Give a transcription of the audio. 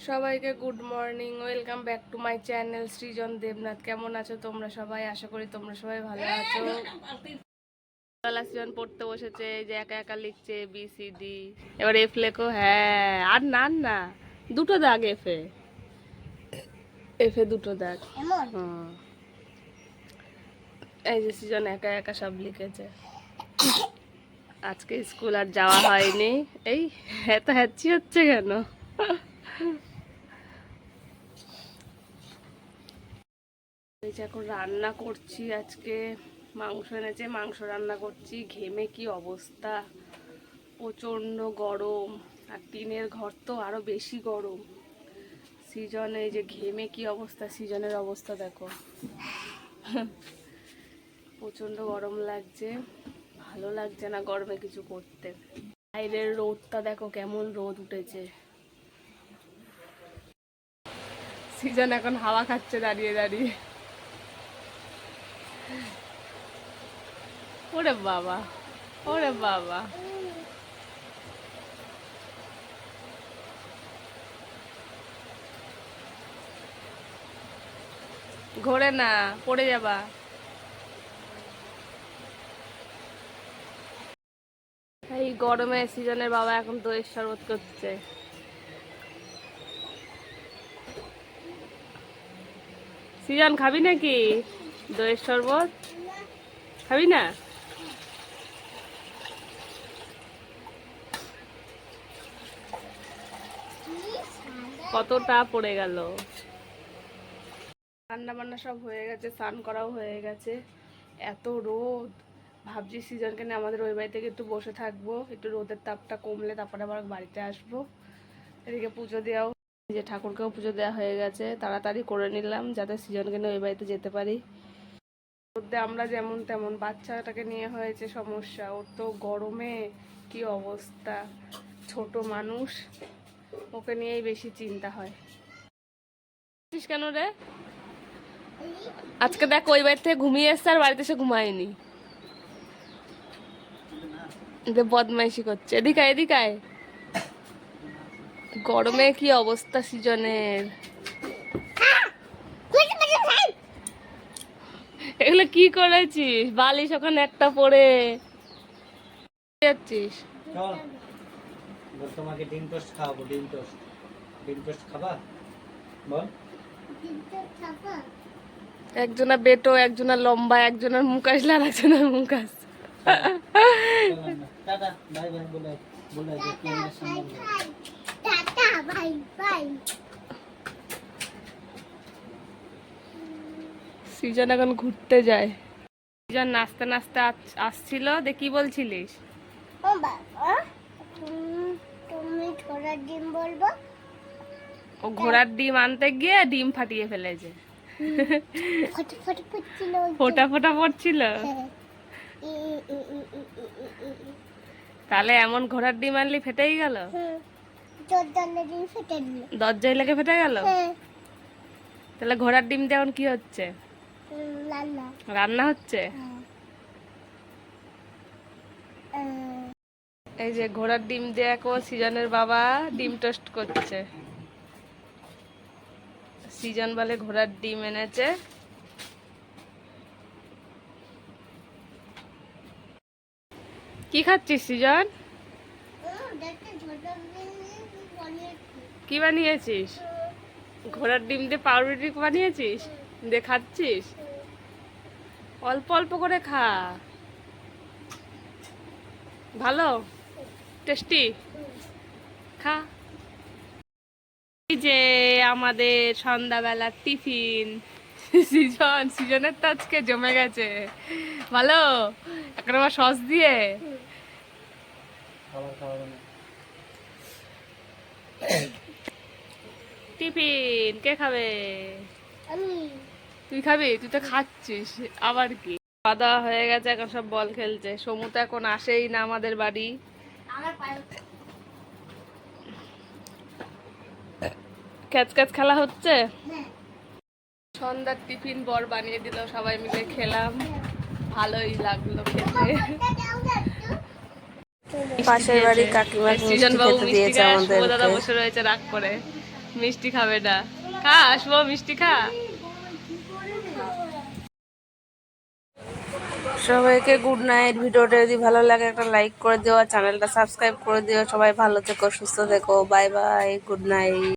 সবাইকে good morning, welcome back to my channel Srijan Debnath. কেমন আছো তোমরা সবাই? আশা করি তোমরা সবাই ভালো আছো। সৃজন পড়তে বসেছে, যে একা একা লিখছে BCD। এবার এফ লেখো। হ্যাঁ, আর না না, দুটো দাগ এফে, এফে দুটো দাগ। এই যে সৃজন একা একা সব লিখেছে। আজকে স্কুল আর যাওয়া হয়নি। এই এত হ্যাচি হচ্ছে কেন? এখন রান্না করছি, আজকে মাংস এনেছে, মাংস রান্না করছি। ঘেমে কি অবস্থা, প্রচণ্ড গরম, আর টিনের ঘর তো আরো বেশি গরম। সিজনে যে ঘেমে কি অবস্থা, সিজনের অবস্থা দেখো। প্রচণ্ড গরম লাগছে, ভালো লাগছে না গরমে কিছু করতে। বাইরের রোদটা দেখো কেমন রোদ উঠেছে। সিজন এখন হাওয়া খাচ্ছে দাঁড়িয়ে দাঁড়িয়ে। ওরে বাবা, ওরে বাবা, ঘোরে না, পড়ে যাবা। এই গরমে সিজনের বাবা এখন দইয়ের শরবত করছে। সিজন খাবি নাকি দইয়ের শরবত? খাবি না? কতটা পড়ে গেল। রান্না বান্না সব হয়ে গেছে, স্নান করাও হয়ে গেছে। এত রোদ, ভাবছি সিজনকে নিয়ে আমাদের ওই বাড়ি থেকে একটু বসে থাকবো, একটু রোদের তাপটা কমলে তারপরে আবার বাড়িতে আসবো। এদিকে পুজো দেওয়াও, যে ঠাকুরকেও পুজো দেওয়া হয়ে গেছে, তাড়াতাড়ি করে নিলাম যাতে সিজনকে নিয়ে ওই বাড়িতে যেতে পারি। রোদে আমরা যেমন তেমন, বাচ্চাটাকে নিয়ে হয়েছে সমস্যা। ওর তো গরমে কি অবস্থা, ছোট মানুষ, ওকে নিয়েই বেশি চিন্তা হয়। কেন রে? আজকে দেখ ওই বাড়ি থেকে ঘুমিয়ে এসছে আর বাড়িতে এসে ঘুমায়নি, বদমাইশি করছে। এদিকে এদিকে, গরমে কি অবস্থা সিজনের। এগুলো কি করেছিস? বালিশ ওখানে একটা পরে যাচ্ছিস। তোমাকে ডিম টোস্ট খাওয়াবো। ডিম টোস্ট, ডিম টোস্ট খাবা? বল। একজনা বেটো, একজনা লম্বা, একজনের মুখ আসলে আর একজনের মুখ আসছে। টাটা বাই বাই বলে বলে যে কি আমরা সামনে টাটা বাই বাই। সিজন এখন ঘুরতে যায়। সিজন নাচতে নাচতে আসছিল, দে কি বলছিলিস? ও বাবা, তুমি ঘোড়ার ডিম বলবো? ও ঘোড়ার ডিম আনতে গিয়ে ডিম ফাটিয়ে ফেলেছে। ফটাফট পড়ছিল, ফোটা ফোটা পড়ছিল। তাহলে এমন ঘোড়ার ডিম আনলি ফেটেই গেল? দরজার ডিম ফেটে দিল। দরজায় লেগে ফেটে গেল? তাহলে ঘোড়ার ডিম দিয়ে এখন কি হচ্ছে? রান্না রান্না হচ্ছে। এই যে ঘোড়ার ডিম দিয়ে এখন সিজনের বাবা ডিম টোস্ট করছে। সিজন বলে ঘোড়ার ডিম এনেছে। কি খাচ্ছিস সিজন? কি বানিয়েছিস? ঘোড়ার ডিম দিয়ে পাউরুটি বানিয়েছিস, দিয়ে খাচ্ছিস? অল্প অল্প করে খা, ভালো টেস্টি, খা। এই যে আমাদের সন্ধ্যাবেলার টিফিন। সিজনের তো আজকে জমে গেছে, ভালো এখন আবার সস দিয়ে। টিফিন কে খাবে? তুই খাবি? তুই তো খাচ্ছিস আবার কি। খাওয়া দাওয়া হয়ে গেছে, এখন সব বল খেলছে। সমু তো এখন আসেই না আমাদের বাড়ি। ক্যাচ ক্যাচ খেলা হচ্ছে। সন্ধ্যার টিফিন বর বানিয়ে দিল, সবাই মিলে খেলাম, ভালোই লাগলো খেতে। পাশের বাড়ি কাকিমা মিষ্টি খেতে দিয়েছে আমাদেরকে। বসে রয়েছে রাগ করে। মিষ্টি খাবে না। খা আসবো, মিষ্টি খা। সবাইকে গুড নাইট। ভিডিওটা যদি ভালো লাগে একটা লাইক করে দিও, চ্যানেলটা সাবস্ক্রাইব করে দিও। সবাই ভালো থেকো, সুস্থ থেকো। Bye bye, good night.